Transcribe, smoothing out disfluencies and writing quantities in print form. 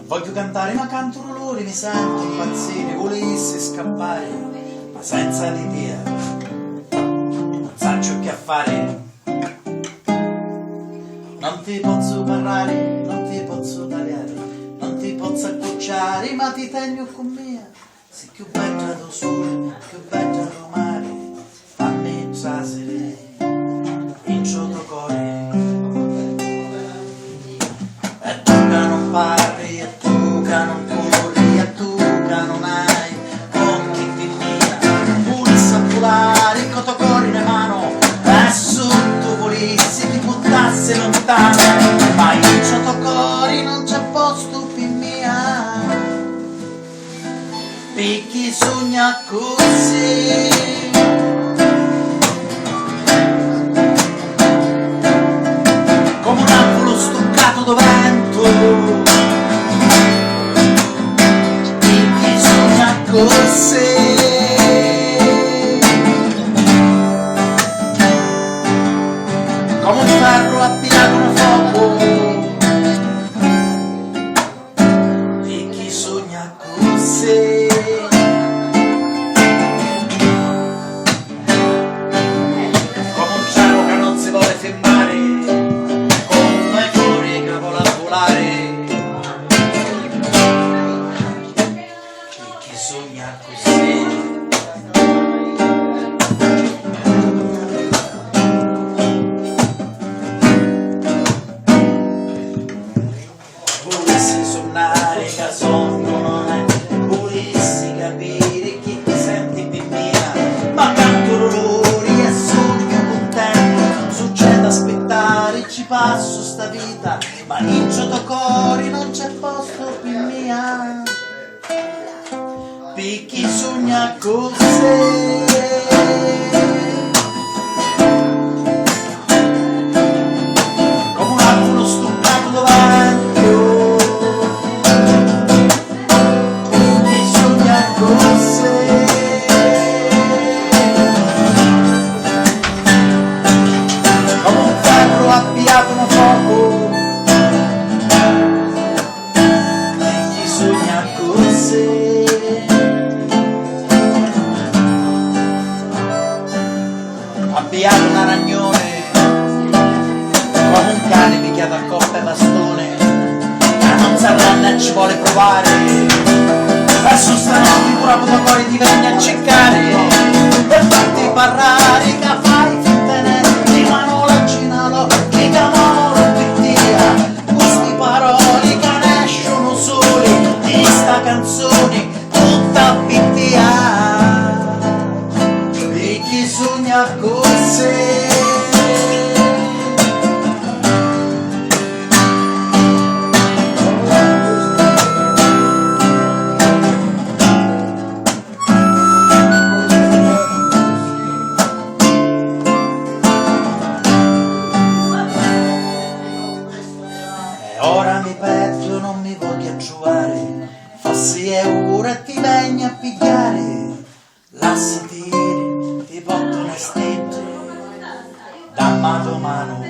Voglio cantare ma canto dolore, mi sento impazzire, volessi scappare, ma senza l'idea, non saccio che a fare. Non ti posso parlare, non ti posso tagliare, non ti posso accocciare, ma ti tengo con me. Sei più bella do sole, più bella do mare, fammi trasere in ciotto cuore. E tu che non parli, e tu che non corri, e tu che non hai occhi di mia, pulsa a volare, con tuo cuore in mano, e sotto volessi ti buttasse lontano, ma in ciotto cuore non c'è posto più mia. Per chi sogna così, come un angolo stoccato da vento, per chi sogna così, come un ferro attirato a fuoco, per chi sogna così. Sogna così. Volessi suonare che sogno non è, volessi capire chi ti senti più mia, ma canto dolori e sogno contento, succede aspettare, ci passo sta vita, ma in ciotto cori non c'è posto più mia. Per chi sogna così, come un angolo stoccato da vento, per chi sogna così, come un ferro avviato a fuoco, per chi sogna così. Abbiamo un aragnone, come un cane picchiato a coppa e bastone, ma non si arrende e ci vuole provare, verso strano pure con cuore ti vieni a cercare, per farti parlare che fai finta di mano la ginalo, che camolo per dia, queste parole che ne escono sole, di sta canzone tutta pittia. E chi sogna così, e ora mi perdo, non mi voglio giocare, forse è ora ti venni a pigliare, lasciati ti porto un istinto da mano a mano.